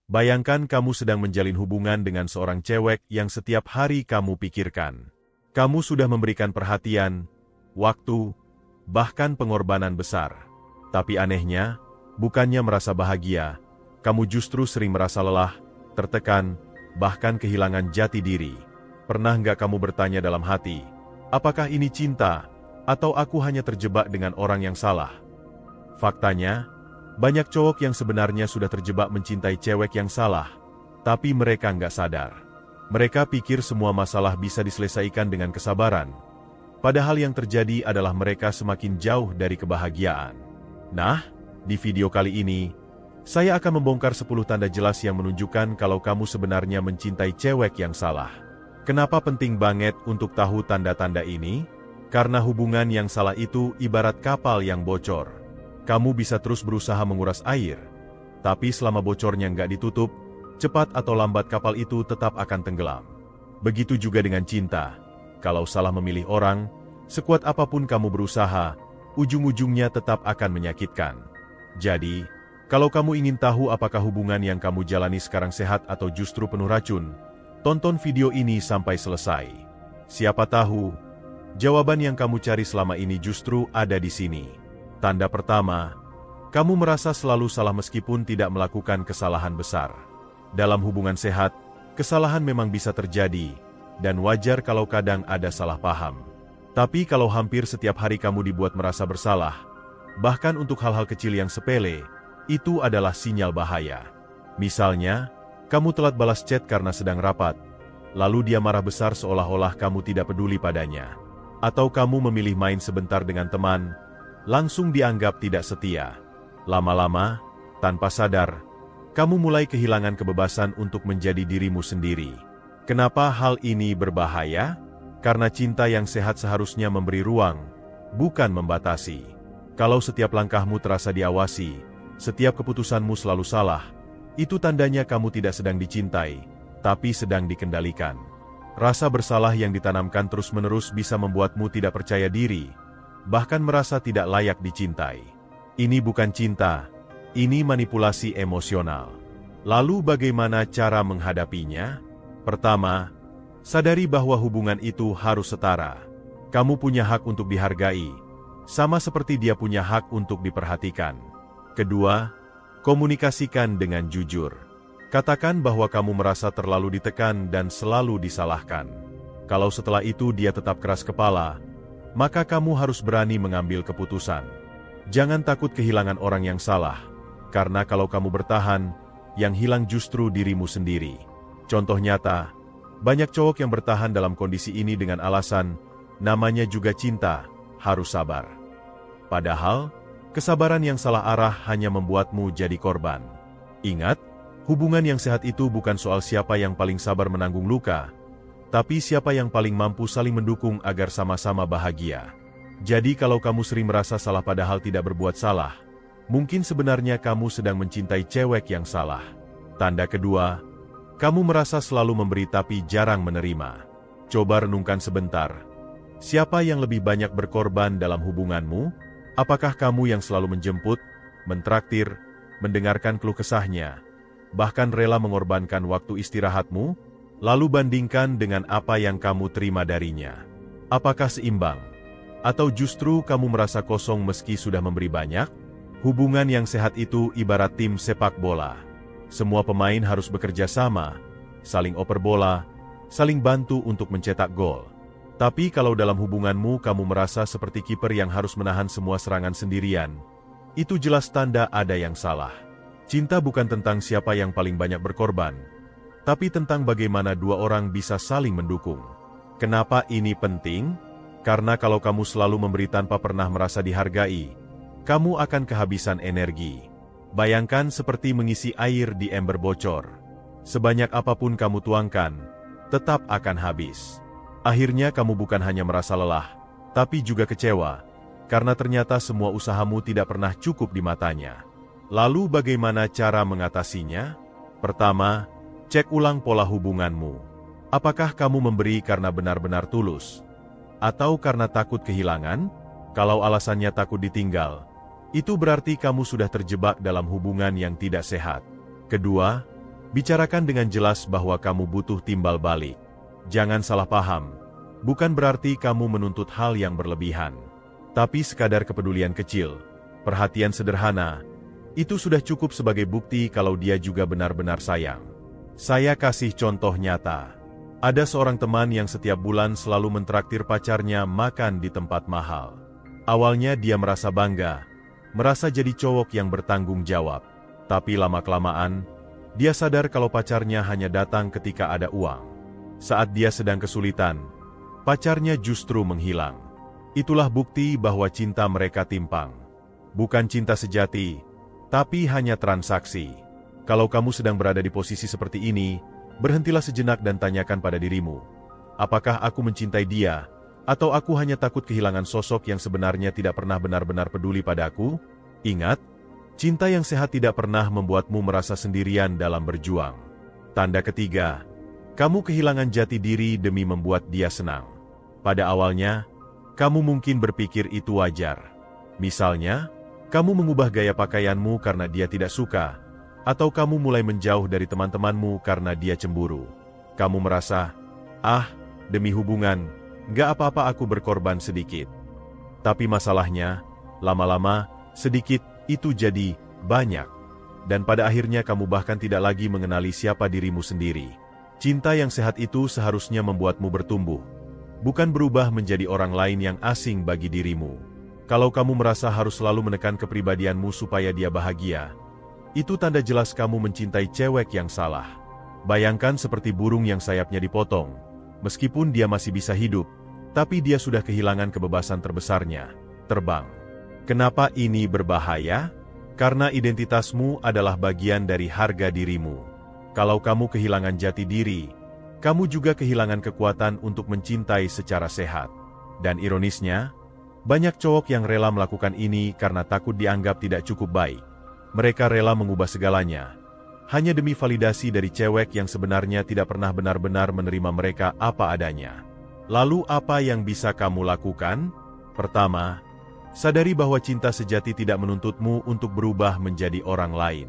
Bayangkan kamu sedang menjalin hubungan dengan seorang cewek yang setiap hari kamu pikirkan. Kamu sudah memberikan perhatian, waktu, bahkan pengorbanan besar. Tapi anehnya, bukannya merasa bahagia, kamu justru sering merasa lelah, tertekan, bahkan kehilangan jati diri. Pernah nggak kamu bertanya dalam hati, apakah ini cinta, atau aku hanya terjebak dengan orang yang salah? Faktanya, banyak cowok yang sebenarnya sudah terjebak mencintai cewek yang salah, tapi mereka nggak sadar. Mereka pikir semua masalah bisa diselesaikan dengan kesabaran, padahal yang terjadi adalah mereka semakin jauh dari kebahagiaan. Nah, di video kali ini, saya akan membongkar 10 tanda jelas yang menunjukkan kalau kamu sebenarnya mencintai cewek yang salah. Kenapa penting banget untuk tahu tanda-tanda ini? Karena hubungan yang salah itu ibarat kapal yang bocor. Kamu bisa terus berusaha menguras air, tapi selama bocornya nggak ditutup, cepat atau lambat kapal itu tetap akan tenggelam. Begitu juga dengan cinta. Kalau salah memilih orang, sekuat apapun kamu berusaha, ujung-ujungnya tetap akan menyakitkan. Jadi, kalau kamu ingin tahu apakah hubungan yang kamu jalani sekarang sehat atau justru penuh racun, tonton video ini sampai selesai. Siapa tahu, jawaban yang kamu cari selama ini justru ada di sini. Tanda pertama, kamu merasa selalu salah meskipun tidak melakukan kesalahan besar. Dalam hubungan sehat, kesalahan memang bisa terjadi, dan wajar kalau kadang ada salah paham. Tapi kalau hampir setiap hari kamu dibuat merasa bersalah, bahkan untuk hal-hal kecil yang sepele, itu adalah sinyal bahaya. Misalnya, kamu telat balas chat karena sedang rapat, lalu dia marah besar seolah-olah kamu tidak peduli padanya. Atau kamu memilih main sebentar dengan teman, langsung dianggap tidak setia. Lama-lama, tanpa sadar, kamu mulai kehilangan kebebasan untuk menjadi dirimu sendiri. Kenapa hal ini berbahaya? Karena cinta yang sehat seharusnya memberi ruang, bukan membatasi. Kalau setiap langkahmu terasa diawasi, setiap keputusanmu selalu salah, itu tandanya kamu tidak sedang dicintai, tapi sedang dikendalikan. Rasa bersalah yang ditanamkan terus-menerus bisa membuatmu tidak percaya diri, bahkan merasa tidak layak dicintai. Ini bukan cinta, ini manipulasi emosional. Lalu bagaimana cara menghadapinya? Pertama, sadari bahwa hubungan itu harus setara. Kamu punya hak untuk dihargai, sama seperti dia punya hak untuk diperhatikan. Kedua, komunikasikan dengan jujur. Katakan bahwa kamu merasa terlalu ditekan dan selalu disalahkan. Kalau setelah itu dia tetap keras kepala, maka kamu harus berani mengambil keputusan. Jangan takut kehilangan orang yang salah, karena kalau kamu bertahan, yang hilang justru dirimu sendiri. Contoh nyata, banyak cowok yang bertahan dalam kondisi ini dengan alasan, namanya juga cinta, harus sabar. Padahal, kesabaran yang salah arah hanya membuatmu jadi korban. Ingat, hubungan yang sehat itu bukan soal siapa yang paling sabar menanggung luka, tapi siapa yang paling mampu saling mendukung agar sama-sama bahagia. Jadi kalau kamu sering merasa salah padahal tidak berbuat salah, mungkin sebenarnya kamu sedang mencintai cewek yang salah. Tanda kedua, kamu merasa selalu memberi tapi jarang menerima. Coba renungkan sebentar. Siapa yang lebih banyak berkorban dalam hubunganmu? Apakah kamu yang selalu menjemput, mentraktir, mendengarkan keluh kesahnya, bahkan rela mengorbankan waktu istirahatmu? Lalu bandingkan dengan apa yang kamu terima darinya. Apakah seimbang? Atau justru kamu merasa kosong meski sudah memberi banyak? Hubungan yang sehat itu ibarat tim sepak bola. Semua pemain harus bekerja sama, saling oper bola, saling bantu untuk mencetak gol. Tapi kalau dalam hubunganmu kamu merasa seperti kiper yang harus menahan semua serangan sendirian, itu jelas tanda ada yang salah. Cinta bukan tentang siapa yang paling banyak berkorban, tapi tentang bagaimana dua orang bisa saling mendukung. Kenapa ini penting? Karena kalau kamu selalu memberi tanpa pernah merasa dihargai, kamu akan kehabisan energi. Bayangkan seperti mengisi air di ember bocor. Sebanyak apapun kamu tuangkan, tetap akan habis. Akhirnya kamu bukan hanya merasa lelah, tapi juga kecewa, karena ternyata semua usahamu tidak pernah cukup di matanya. Lalu bagaimana cara mengatasinya? Pertama, cek ulang pola hubunganmu. Apakah kamu memberi karena benar-benar tulus? Atau karena takut kehilangan? Kalau alasannya takut ditinggal, itu berarti kamu sudah terjebak dalam hubungan yang tidak sehat. Kedua, Bicarakan dengan jelas bahwa kamu butuh timbal balik. Jangan salah paham. Bukan berarti kamu menuntut hal yang berlebihan. Tapi sekadar kepedulian kecil, perhatian sederhana, itu sudah cukup sebagai bukti kalau dia juga benar-benar sayang. Saya kasih contoh nyata. Ada seorang teman yang setiap bulan selalu mentraktir pacarnya makan di tempat mahal. Awalnya dia merasa bangga, merasa jadi cowok yang bertanggung jawab. Tapi lama-kelamaan, dia sadar kalau pacarnya hanya datang ketika ada uang. Saat dia sedang kesulitan, pacarnya justru menghilang. Itulah bukti bahwa cinta mereka timpang. Bukan cinta sejati, tapi hanya transaksi. Kalau kamu sedang berada di posisi seperti ini, berhentilah sejenak dan tanyakan pada dirimu, apakah aku mencintai dia, atau aku hanya takut kehilangan sosok yang sebenarnya tidak pernah benar-benar peduli padaku? Ingat, cinta yang sehat tidak pernah membuatmu merasa sendirian dalam berjuang. Tanda ketiga, kamu kehilangan jati diri demi membuat dia senang. Pada awalnya, kamu mungkin berpikir itu wajar. Misalnya, kamu mengubah gaya pakaianmu karena dia tidak suka, atau kamu mulai menjauh dari teman-temanmu karena dia cemburu. Kamu merasa, demi hubungan, nggak apa-apa aku berkorban sedikit. Tapi masalahnya, lama-lama, sedikit itu jadi banyak. Dan pada akhirnya kamu bahkan tidak lagi mengenali siapa dirimu sendiri. Cinta yang sehat itu seharusnya membuatmu bertumbuh, bukan berubah menjadi orang lain yang asing bagi dirimu. Kalau kamu merasa harus selalu menekan kepribadianmu supaya dia bahagia, itu tanda jelas kamu mencintai cewek yang salah. Bayangkan seperti burung yang sayapnya dipotong. Meskipun dia masih bisa hidup, tapi dia sudah kehilangan kebebasan terbesarnya, terbang. Kenapa ini berbahaya? Karena identitasmu adalah bagian dari harga dirimu. Kalau kamu kehilangan jati diri, kamu juga kehilangan kekuatan untuk mencintai secara sehat. Dan ironisnya, banyak cowok yang rela melakukan ini karena takut dianggap tidak cukup baik. Mereka rela mengubah segalanya, hanya demi validasi dari cewek yang sebenarnya tidak pernah benar-benar menerima mereka apa adanya. Lalu apa yang bisa kamu lakukan? Pertama, sadari bahwa cinta sejati tidak menuntutmu untuk berubah menjadi orang lain.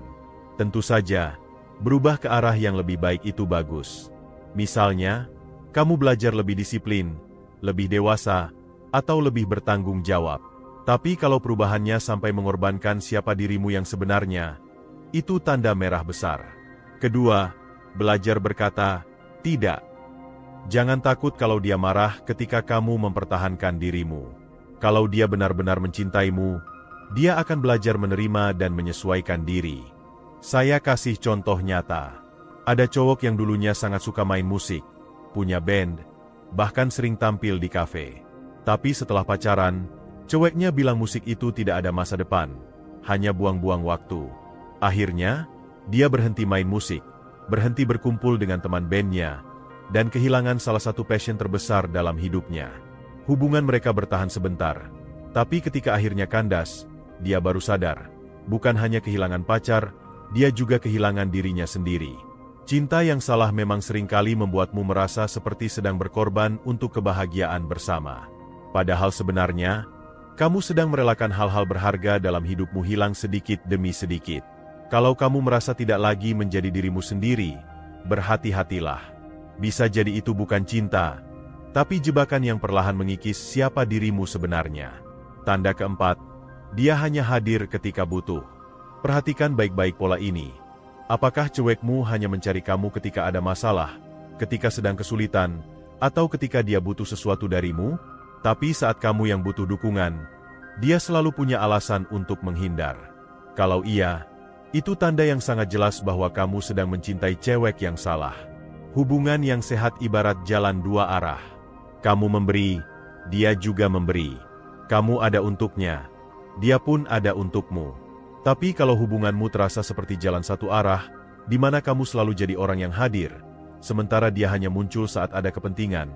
Tentu saja, berubah ke arah yang lebih baik itu bagus. Misalnya, kamu belajar lebih disiplin, lebih dewasa, atau lebih bertanggung jawab. Tapi kalau perubahannya sampai mengorbankan siapa dirimu yang sebenarnya, itu tanda merah besar. Kedua, belajar berkata, tidak. Jangan takut kalau dia marah ketika kamu mempertahankan dirimu. Kalau dia benar-benar mencintaimu, dia akan belajar menerima dan menyesuaikan diri. Saya kasih contoh nyata. Ada cowok yang dulunya sangat suka main musik, punya band, bahkan sering tampil di kafe. Tapi setelah pacaran, ceweknya bilang musik itu tidak ada masa depan, hanya buang-buang waktu. Akhirnya, dia berhenti main musik, berhenti berkumpul dengan teman bandnya, dan kehilangan salah satu passion terbesar dalam hidupnya. Hubungan mereka bertahan sebentar, tapi ketika akhirnya kandas, dia baru sadar, bukan hanya kehilangan pacar, dia juga kehilangan dirinya sendiri. Cinta yang salah memang seringkali membuatmu merasa seperti sedang berkorban untuk kebahagiaan bersama. Padahal sebenarnya, kamu sedang merelakan hal-hal berharga dalam hidupmu hilang sedikit demi sedikit. Kalau kamu merasa tidak lagi menjadi dirimu sendiri, berhati-hatilah. Bisa jadi itu bukan cinta, tapi jebakan yang perlahan mengikis siapa dirimu sebenarnya. Tanda keempat, dia hanya hadir ketika butuh. Perhatikan baik-baik pola ini. Apakah cewekmu hanya mencari kamu ketika ada masalah, ketika sedang kesulitan, atau ketika dia butuh sesuatu darimu? Tapi saat kamu yang butuh dukungan, dia selalu punya alasan untuk menghindar. Kalau iya, itu tanda yang sangat jelas bahwa kamu sedang mencintai cewek yang salah. Hubungan yang sehat ibarat jalan dua arah. Kamu memberi, dia juga memberi. Kamu ada untuknya, dia pun ada untukmu. Tapi kalau hubunganmu terasa seperti jalan satu arah, di mana kamu selalu jadi orang yang hadir, sementara dia hanya muncul saat ada kepentingan,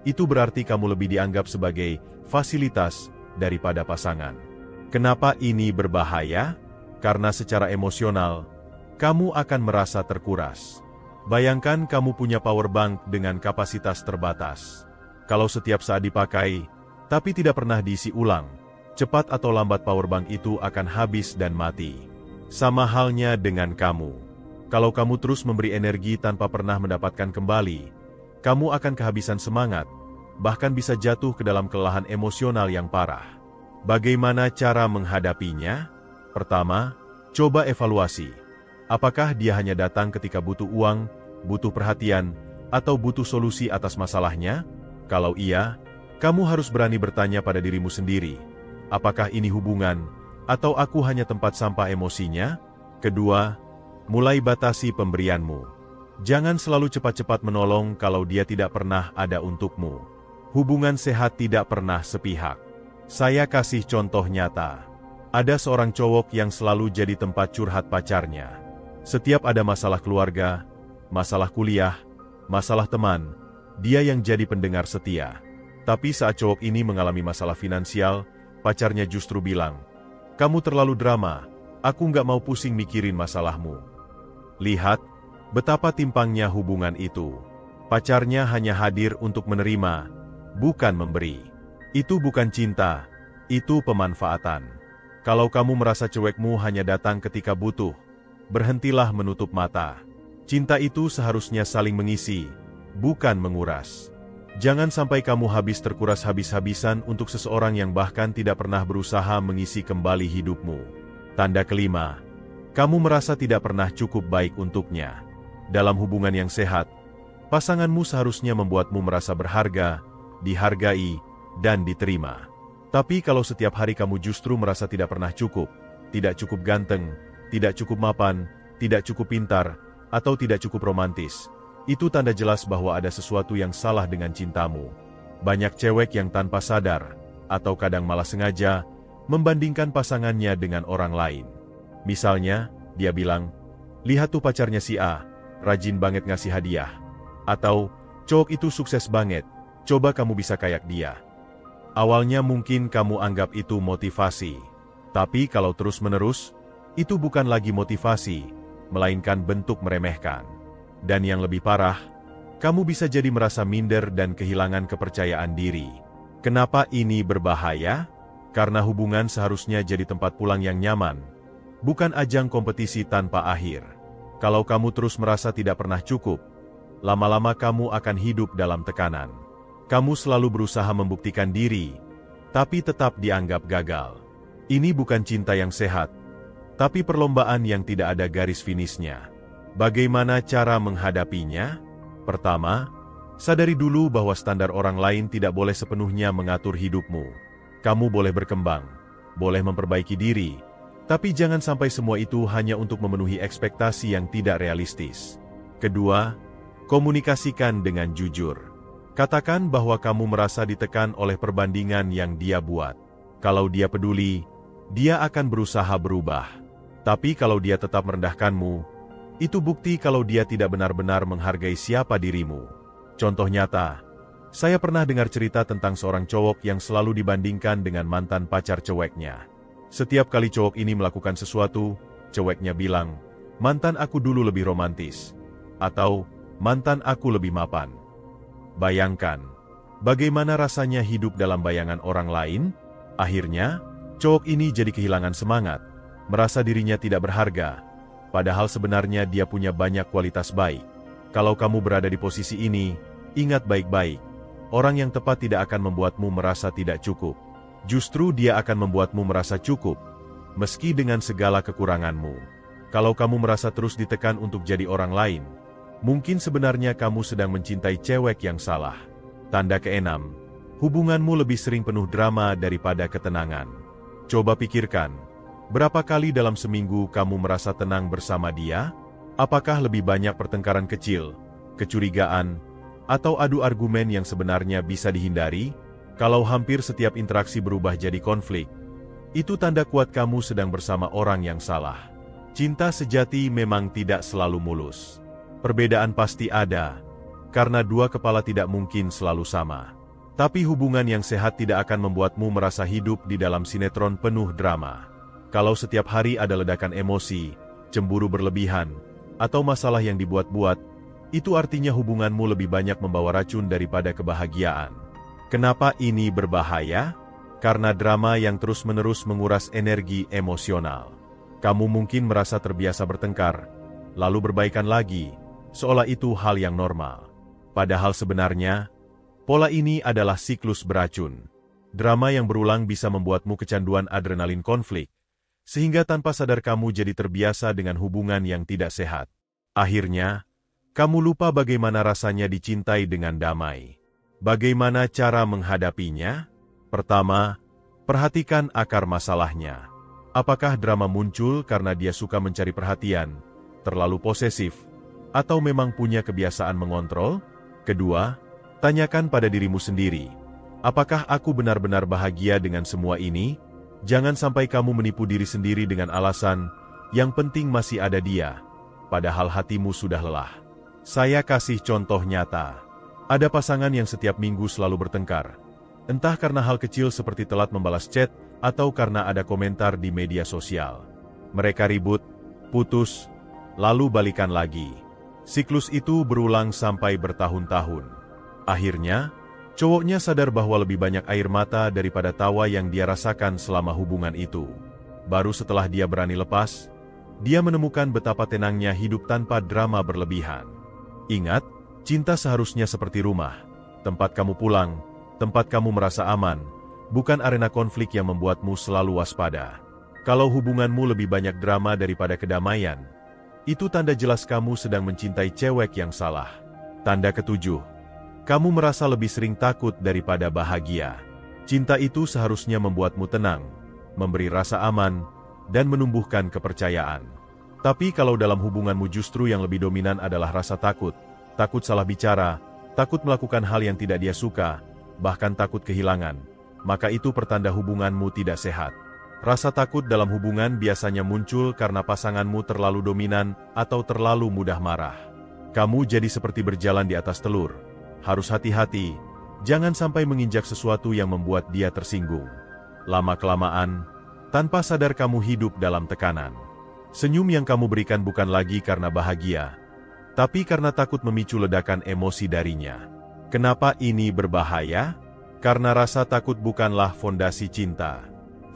itu berarti kamu lebih dianggap sebagai fasilitas daripada pasangan. Kenapa ini berbahaya? Karena secara emosional, kamu akan merasa terkuras. Bayangkan kamu punya power bank dengan kapasitas terbatas. Kalau setiap saat dipakai, tapi tidak pernah diisi ulang, cepat atau lambat powerbank itu akan habis dan mati. Sama halnya dengan kamu. Kalau kamu terus memberi energi tanpa pernah mendapatkan kembali, kamu akan kehabisan semangat, bahkan bisa jatuh ke dalam kelelahan emosional yang parah. Bagaimana cara menghadapinya? Pertama, coba evaluasi. Apakah dia hanya datang ketika butuh uang, butuh perhatian, atau butuh solusi atas masalahnya? Kalau iya, kamu harus berani bertanya pada dirimu sendiri, apakah ini hubungan, atau aku hanya tempat sampah emosinya? Kedua, mulai batasi pemberianmu. Jangan selalu cepat-cepat menolong kalau dia tidak pernah ada untukmu. Hubungan sehat tidak pernah sepihak. Saya kasih contoh nyata. Ada seorang cowok yang selalu jadi tempat curhat pacarnya. Setiap ada masalah keluarga, masalah kuliah, masalah teman, dia yang jadi pendengar setia. Tapi saat cowok ini mengalami masalah finansial, pacarnya justru bilang, "Kamu terlalu drama, aku nggak mau pusing mikirin masalahmu." Lihat, betapa timpangnya hubungan itu. Pacarnya hanya hadir untuk menerima, bukan memberi. Itu bukan cinta, itu pemanfaatan. Kalau kamu merasa cewekmu hanya datang ketika butuh, berhentilah menutup mata. Cinta itu seharusnya saling mengisi, bukan menguras. Jangan sampai kamu habis terkuras habis-habisan untuk seseorang yang bahkan tidak pernah berusaha mengisi kembali hidupmu. Tanda kelima, kamu merasa tidak pernah cukup baik untuknya. Dalam hubungan yang sehat, pasanganmu seharusnya membuatmu merasa berharga, dihargai, dan diterima. Tapi kalau setiap hari kamu justru merasa tidak pernah cukup, tidak cukup ganteng, tidak cukup mapan, tidak cukup pintar, atau tidak cukup romantis, itu tanda jelas bahwa ada sesuatu yang salah dengan cintamu. Banyak cewek yang tanpa sadar, atau kadang malah sengaja, membandingkan pasangannya dengan orang lain. Misalnya, dia bilang, "Lihat tuh pacarnya si A, rajin banget ngasih hadiah." Atau, "Cowok itu sukses banget, coba kamu bisa kayak dia." Awalnya mungkin kamu anggap itu motivasi. Tapi kalau terus-menerus, itu bukan lagi motivasi, melainkan bentuk meremehkan. Dan yang lebih parah, kamu bisa jadi merasa minder dan kehilangan kepercayaan diri. Kenapa ini berbahaya? Karena hubungan seharusnya jadi tempat pulang yang nyaman, bukan ajang kompetisi tanpa akhir. Kalau kamu terus merasa tidak pernah cukup, lama-lama kamu akan hidup dalam tekanan. Kamu selalu berusaha membuktikan diri, tapi tetap dianggap gagal. Ini bukan cinta yang sehat, tapi perlombaan yang tidak ada garis finishnya. Bagaimana cara menghadapinya? Pertama, sadari dulu bahwa standar orang lain tidak boleh sepenuhnya mengatur hidupmu. Kamu boleh berkembang, boleh memperbaiki diri, tapi jangan sampai semua itu hanya untuk memenuhi ekspektasi yang tidak realistis. Kedua, komunikasikan dengan jujur. Katakan bahwa kamu merasa ditekan oleh perbandingan yang dia buat. Kalau dia peduli, dia akan berusaha berubah. Tapi kalau dia tetap merendahkanmu, itu bukti kalau dia tidak benar-benar menghargai siapa dirimu. Contoh nyata, saya pernah dengar cerita tentang seorang cowok yang selalu dibandingkan dengan mantan pacar ceweknya. Setiap kali cowok ini melakukan sesuatu, ceweknya bilang, "Mantan aku dulu lebih romantis." Atau, "Mantan aku lebih mapan." Bayangkan, bagaimana rasanya hidup dalam bayangan orang lain? Akhirnya, cowok ini jadi kehilangan semangat, merasa dirinya tidak berharga, padahal sebenarnya dia punya banyak kualitas baik. Kalau kamu berada di posisi ini, ingat baik-baik, orang yang tepat tidak akan membuatmu merasa tidak cukup. Justru dia akan membuatmu merasa cukup, meski dengan segala kekuranganmu. Kalau kamu merasa terus ditekan untuk jadi orang lain, mungkin sebenarnya kamu sedang mencintai cewek yang salah. Tanda keenam, hubunganmu lebih sering penuh drama daripada ketenangan. Coba pikirkan, berapa kali dalam seminggu kamu merasa tenang bersama dia? Apakah lebih banyak pertengkaran kecil, kecurigaan, atau adu argumen yang sebenarnya bisa dihindari? Kalau hampir setiap interaksi berubah jadi konflik, itu tanda kuat kamu sedang bersama orang yang salah. Cinta sejati memang tidak selalu mulus. Perbedaan pasti ada, karena dua kepala tidak mungkin selalu sama. Tapi hubungan yang sehat tidak akan membuatmu merasa hidup di dalam sinetron penuh drama. Kalau setiap hari ada ledakan emosi, cemburu berlebihan, atau masalah yang dibuat-buat, itu artinya hubunganmu lebih banyak membawa racun daripada kebahagiaan. Kenapa ini berbahaya? Karena drama yang terus-menerus menguras energi emosional. Kamu mungkin merasa terbiasa bertengkar, lalu berbaikan lagi, seolah itu hal yang normal. Padahal sebenarnya, pola ini adalah siklus beracun. Drama yang berulang bisa membuatmu kecanduan adrenalin konflik, sehingga tanpa sadar kamu jadi terbiasa dengan hubungan yang tidak sehat. Akhirnya, kamu lupa bagaimana rasanya dicintai dengan damai. Bagaimana cara menghadapinya? Pertama, perhatikan akar masalahnya. Apakah drama muncul karena dia suka mencari perhatian, terlalu posesif, atau memang punya kebiasaan mengontrol? Kedua, tanyakan pada dirimu sendiri, apakah aku benar-benar bahagia dengan semua ini? Jangan sampai kamu menipu diri sendiri dengan alasan, yang penting masih ada dia, padahal hatimu sudah lelah. Saya kasih contoh nyata. Ada pasangan yang setiap minggu selalu bertengkar. Entah karena hal kecil seperti telat membalas chat, atau karena ada komentar di media sosial. Mereka ribut, putus, lalu balikan lagi. Siklus itu berulang sampai bertahun-tahun. Akhirnya, cowoknya sadar bahwa lebih banyak air mata daripada tawa yang dia rasakan selama hubungan itu. Baru setelah dia berani lepas, dia menemukan betapa tenangnya hidup tanpa drama berlebihan. Ingat, cinta seharusnya seperti rumah. Tempat kamu pulang, tempat kamu merasa aman, bukan arena konflik yang membuatmu selalu waspada. Kalau hubunganmu lebih banyak drama daripada kedamaian, itu tanda jelas kamu sedang mencintai cewek yang salah. Tanda ketujuh, kamu merasa lebih sering takut daripada bahagia. Cinta itu seharusnya membuatmu tenang, memberi rasa aman, dan menumbuhkan kepercayaan. Tapi kalau dalam hubunganmu justru yang lebih dominan adalah rasa takut, takut salah bicara, takut melakukan hal yang tidak dia suka, bahkan takut kehilangan, maka itu pertanda hubunganmu tidak sehat. Rasa takut dalam hubungan biasanya muncul karena pasanganmu terlalu dominan atau terlalu mudah marah. Kamu jadi seperti berjalan di atas telur. Harus hati-hati, jangan sampai menginjak sesuatu yang membuat dia tersinggung. Lama-kelamaan, tanpa sadar kamu hidup dalam tekanan. Senyum yang kamu berikan bukan lagi karena bahagia, tapi karena takut memicu ledakan emosi darinya. Kenapa ini berbahaya? Karena rasa takut bukanlah fondasi cinta.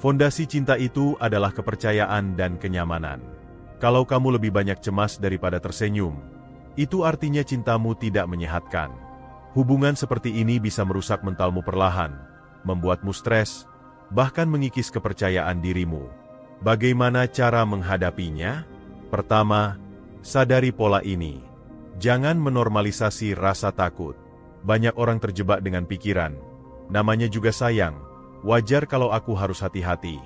Fondasi cinta itu adalah kepercayaan dan kenyamanan. Kalau kamu lebih banyak cemas daripada tersenyum, itu artinya cintamu tidak menyehatkan. Hubungan seperti ini bisa merusak mentalmu perlahan, membuatmu stres, bahkan mengikis kepercayaan dirimu. Bagaimana cara menghadapinya? Pertama, sadari pola ini. Jangan menormalisasi rasa takut. Banyak orang terjebak dengan pikiran, namanya juga sayang, wajar kalau aku harus hati-hati.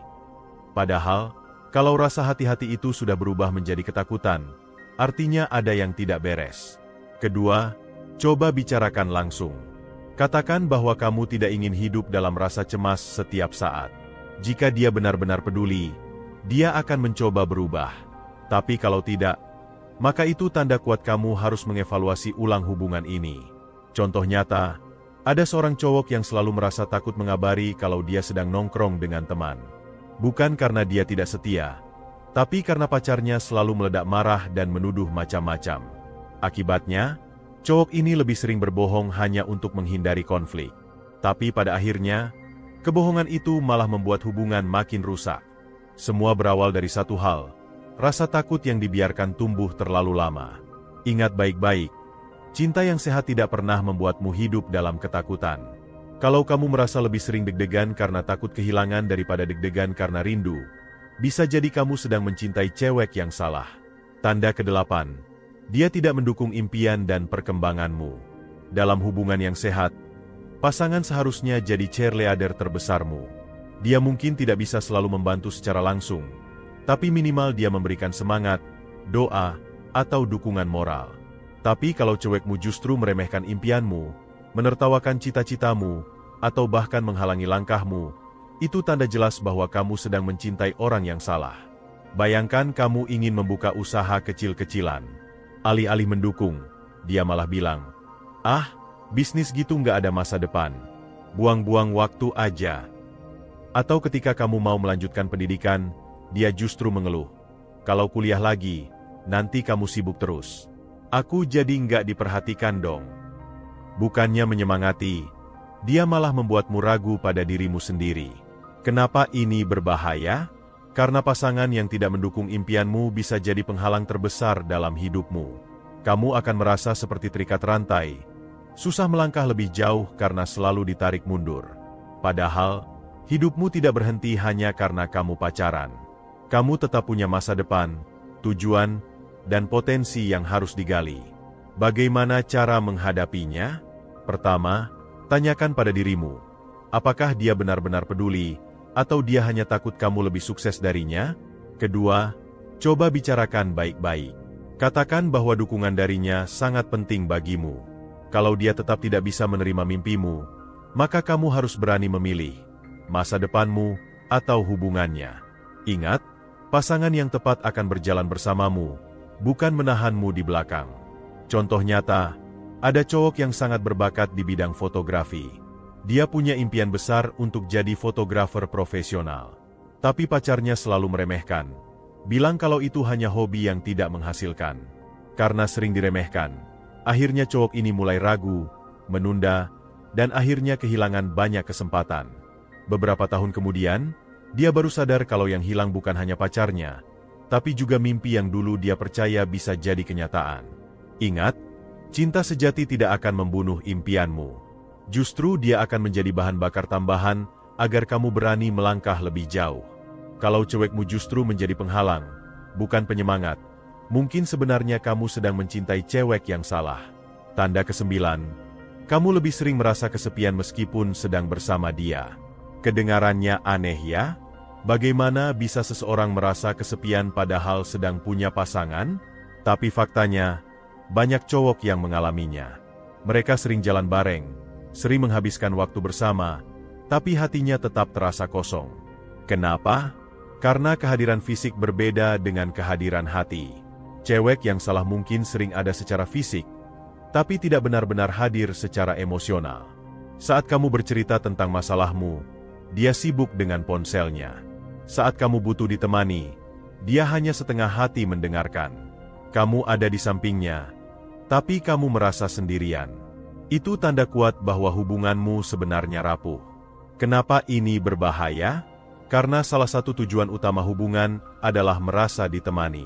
Padahal, kalau rasa hati-hati itu sudah berubah menjadi ketakutan, artinya ada yang tidak beres. Kedua, coba bicarakan langsung. Katakan bahwa kamu tidak ingin hidup dalam rasa cemas setiap saat. Jika dia benar-benar peduli, dia akan mencoba berubah. Tapi kalau tidak, maka itu tanda kuat kamu harus mengevaluasi ulang hubungan ini. Contoh nyata, ada seorang cowok yang selalu merasa takut mengabari kalau dia sedang nongkrong dengan teman. Bukan karena dia tidak setia, tapi karena pacarnya selalu meledak marah dan menuduh macam-macam. Akibatnya, cowok ini lebih sering berbohong hanya untuk menghindari konflik. Tapi pada akhirnya, kebohongan itu malah membuat hubungan makin rusak. Semua berawal dari satu hal, rasa takut yang dibiarkan tumbuh terlalu lama. Ingat baik-baik, cinta yang sehat tidak pernah membuatmu hidup dalam ketakutan. Kalau kamu merasa lebih sering deg-degan karena takut kehilangan daripada deg-degan karena rindu, bisa jadi kamu sedang mencintai cewek yang salah. Tanda ke-8, dia tidak mendukung impian dan perkembanganmu. Dalam hubungan yang sehat, pasangan seharusnya jadi cheerleader terbesarmu. Dia mungkin tidak bisa selalu membantu secara langsung, tapi minimal dia memberikan semangat, doa, atau dukungan moral. Tapi kalau cewekmu justru meremehkan impianmu, menertawakan cita-citamu, atau bahkan menghalangi langkahmu, itu tanda jelas bahwa kamu sedang mencintai orang yang salah. Bayangkan kamu ingin membuka usaha kecil-kecilan. Alih-alih mendukung, dia malah bilang, "Ah, bisnis gitu nggak ada masa depan. Buang-buang waktu aja." Atau ketika kamu mau melanjutkan pendidikan, dia justru mengeluh, "Kalau kuliah lagi, nanti kamu sibuk terus. Aku jadi nggak diperhatikan dong." Bukannya menyemangati, dia malah membuatmu ragu pada dirimu sendiri. Kenapa ini berbahaya? Karena pasangan yang tidak mendukung impianmu bisa jadi penghalang terbesar dalam hidupmu. Kamu akan merasa seperti terikat rantai, susah melangkah lebih jauh karena selalu ditarik mundur. Padahal, hidupmu tidak berhenti hanya karena kamu pacaran. Kamu tetap punya masa depan, tujuan, dan potensi yang harus digali. Bagaimana cara menghadapinya? Pertama, tanyakan pada dirimu, apakah dia benar-benar peduli, atau dia hanya takut kamu lebih sukses darinya? Kedua, coba bicarakan baik-baik. Katakan bahwa dukungan darinya sangat penting bagimu. Kalau dia tetap tidak bisa menerima mimpimu, maka kamu harus berani memilih masa depanmu atau hubungannya. Ingat, pasangan yang tepat akan berjalan bersamamu, bukan menahanmu di belakang. Contoh nyata, ada cowok yang sangat berbakat di bidang fotografi. Dia punya impian besar untuk jadi fotografer profesional. Tapi pacarnya selalu meremehkan, bilang kalau itu hanya hobi yang tidak menghasilkan. Karena sering diremehkan, akhirnya cowok ini mulai ragu, menunda, dan akhirnya kehilangan banyak kesempatan. Beberapa tahun kemudian, dia baru sadar kalau yang hilang bukan hanya pacarnya, tapi juga mimpi yang dulu dia percaya bisa jadi kenyataan. Ingat, cinta sejati tidak akan membunuh impianmu. Justru dia akan menjadi bahan bakar tambahan agar kamu berani melangkah lebih jauh. Kalau cewekmu justru menjadi penghalang, bukan penyemangat, mungkin sebenarnya kamu sedang mencintai cewek yang salah. Tanda ke-9, kamu lebih sering merasa kesepian meskipun sedang bersama dia. Kedengarannya aneh ya? Bagaimana bisa seseorang merasa kesepian padahal sedang punya pasangan? Tapi faktanya, banyak cowok yang mengalaminya. Mereka sering jalan bareng, sering menghabiskan waktu bersama, tapi hatinya tetap terasa kosong. Kenapa? Karena kehadiran fisik berbeda dengan kehadiran hati. Cewek yang salah mungkin sering ada secara fisik, tapi tidak benar-benar hadir secara emosional. Saat kamu bercerita tentang masalahmu, dia sibuk dengan ponselnya. Saat kamu butuh ditemani, dia hanya setengah hati mendengarkan. Kamu ada di sampingnya, tapi kamu merasa sendirian. Itu tanda kuat bahwa hubunganmu sebenarnya rapuh. Kenapa ini berbahaya? Karena salah satu tujuan utama hubungan adalah merasa ditemani.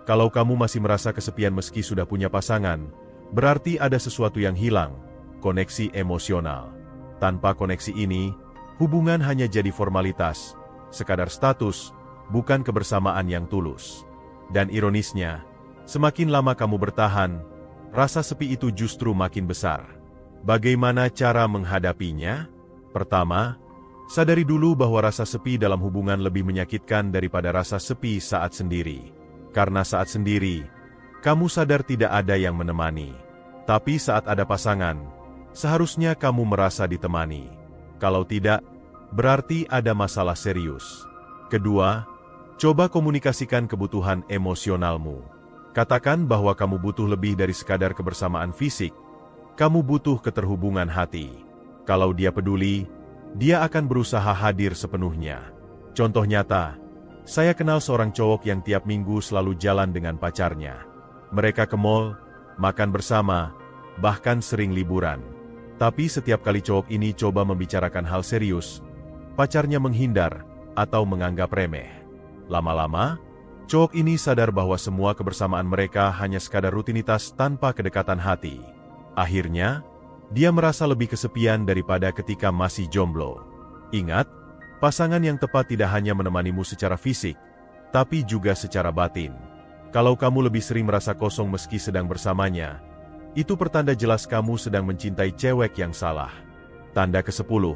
Kalau kamu masih merasa kesepian meski sudah punya pasangan, berarti ada sesuatu yang hilang, koneksi emosional. Tanpa koneksi ini, hubungan hanya jadi formalitas, sekadar status, bukan kebersamaan yang tulus. Dan ironisnya, semakin lama kamu bertahan, rasa sepi itu justru makin besar. Bagaimana cara menghadapinya? Pertama, sadari dulu bahwa rasa sepi dalam hubungan lebih menyakitkan daripada rasa sepi saat sendiri. Karena saat sendiri, kamu sadar tidak ada yang menemani. Tapi saat ada pasangan, seharusnya kamu merasa ditemani. Kalau tidak, berarti ada masalah serius. Kedua, coba komunikasikan kebutuhan emosionalmu. Katakan bahwa kamu butuh lebih dari sekadar kebersamaan fisik. Kamu butuh keterhubungan hati. Kalau dia peduli, dia akan berusaha hadir sepenuhnya. Contoh nyata, saya kenal seorang cowok yang tiap minggu selalu jalan dengan pacarnya. Mereka ke mall, makan bersama, bahkan sering liburan. Tapi setiap kali cowok ini coba membicarakan hal serius, pacarnya menghindar atau menganggap remeh. Lama-lama, cowok ini sadar bahwa semua kebersamaan mereka hanya sekadar rutinitas tanpa kedekatan hati. Akhirnya, dia merasa lebih kesepian daripada ketika masih jomblo. Ingat, pasangan yang tepat tidak hanya menemanimu secara fisik, tapi juga secara batin. Kalau kamu lebih sering merasa kosong meski sedang bersamanya, itu pertanda jelas kamu sedang mencintai cewek yang salah. Tanda ke-10,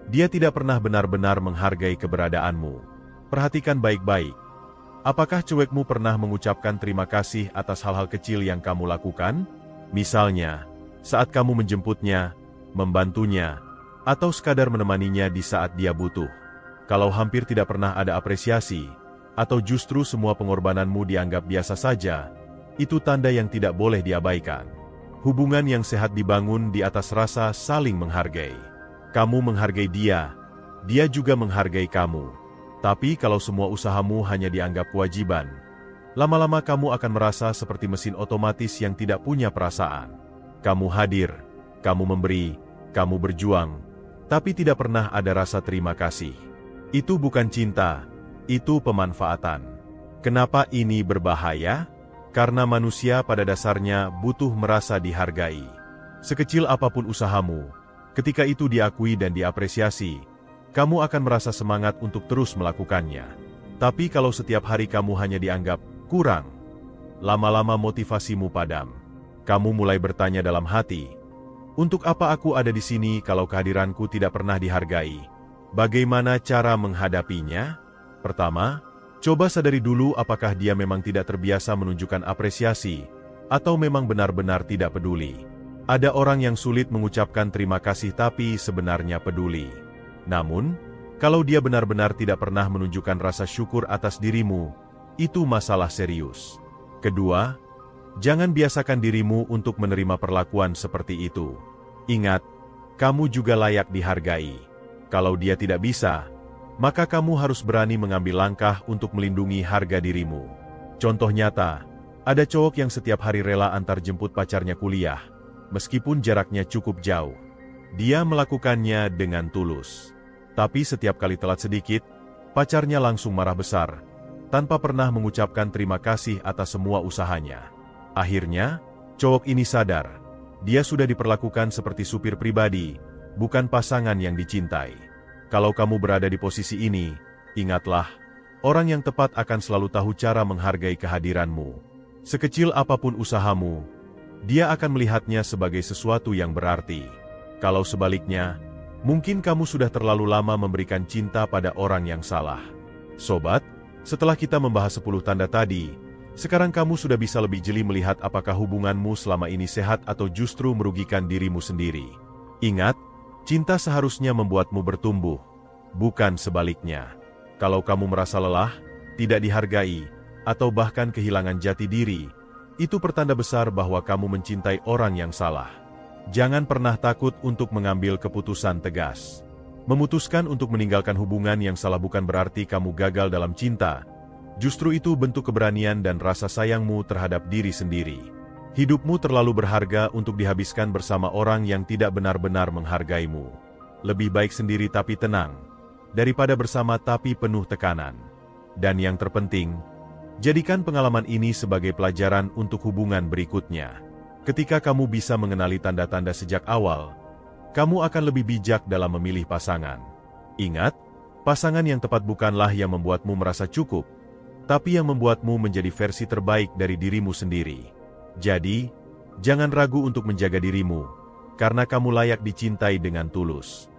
dia tidak pernah benar-benar menghargai keberadaanmu. Perhatikan baik-baik. Apakah cewekmu pernah mengucapkan terima kasih atas hal-hal kecil yang kamu lakukan? Misalnya, saat kamu menjemputnya, membantunya, atau sekadar menemaninya di saat dia butuh. Kalau hampir tidak pernah ada apresiasi, atau justru semua pengorbananmu dianggap biasa saja, itu tanda yang tidak boleh diabaikan. Hubungan yang sehat dibangun di atas rasa saling menghargai. Kamu menghargai dia, dia juga menghargai kamu. Tapi kalau semua usahamu hanya dianggap kewajiban, lama-lama kamu akan merasa seperti mesin otomatis yang tidak punya perasaan. Kamu hadir, kamu memberi, kamu berjuang, tapi tidak pernah ada rasa terima kasih. Itu bukan cinta, Itu pemanfaatan. Kenapa ini berbahaya? Karena manusia pada dasarnya butuh merasa dihargai. Sekecil apapun usahamu, ketika itu diakui dan diapresiasi, kamu akan merasa semangat untuk terus melakukannya. Tapi kalau setiap hari kamu hanya dianggap kurang, lama-lama motivasimu padam. Kamu mulai bertanya dalam hati, untuk apa aku ada di sini kalau kehadiranku tidak pernah dihargai? Bagaimana cara menghadapinya? Pertama, coba sadari dulu apakah dia memang tidak terbiasa menunjukkan apresiasi, atau memang benar-benar tidak peduli. Ada orang yang sulit mengucapkan terima kasih tapi sebenarnya peduli. Namun, kalau dia benar-benar tidak pernah menunjukkan rasa syukur atas dirimu, itu masalah serius. Kedua, jangan biasakan dirimu untuk menerima perlakuan seperti itu. Ingat, kamu juga layak dihargai. Kalau dia tidak bisa, maka kamu harus berani mengambil langkah untuk melindungi harga dirimu. Contoh nyata, ada cowok yang setiap hari rela antar jemput pacarnya kuliah, meskipun jaraknya cukup jauh. Dia melakukannya dengan tulus. Tapi setiap kali telat sedikit, pacarnya langsung marah besar, tanpa pernah mengucapkan terima kasih atas semua usahanya. Akhirnya, cowok ini sadar, dia sudah diperlakukan seperti supir pribadi, bukan pasangan yang dicintai. Kalau kamu berada di posisi ini, ingatlah, orang yang tepat akan selalu tahu cara menghargai kehadiranmu. Sekecil apapun usahamu, dia akan melihatnya sebagai sesuatu yang berarti. Kalau sebaliknya, mungkin kamu sudah terlalu lama memberikan cinta pada orang yang salah. Sobat, setelah kita membahas 10 tanda tadi, sekarang kamu sudah bisa lebih jeli melihat apakah hubunganmu selama ini sehat atau justru merugikan dirimu sendiri. Ingat, cinta seharusnya membuatmu bertumbuh, bukan sebaliknya. Kalau kamu merasa lelah, tidak dihargai, atau bahkan kehilangan jati diri, itu pertanda besar bahwa kamu mencintai orang yang salah. Jangan pernah takut untuk mengambil keputusan tegas. Memutuskan untuk meninggalkan hubungan yang salah bukan berarti kamu gagal dalam cinta. Justru itu bentuk keberanian dan rasa sayangmu terhadap diri sendiri. Hidupmu terlalu berharga untuk dihabiskan bersama orang yang tidak benar-benar menghargaimu. Lebih baik sendiri tapi tenang, daripada bersama tapi penuh tekanan. Dan yang terpenting, jadikan pengalaman ini sebagai pelajaran untuk hubungan berikutnya. Ketika kamu bisa mengenali tanda-tanda sejak awal, kamu akan lebih bijak dalam memilih pasangan. Ingat, pasangan yang tepat bukanlah yang membuatmu merasa cukup, tapi yang membuatmu menjadi versi terbaik dari dirimu sendiri. Jadi, jangan ragu untuk menjaga dirimu, karena kamu layak dicintai dengan tulus.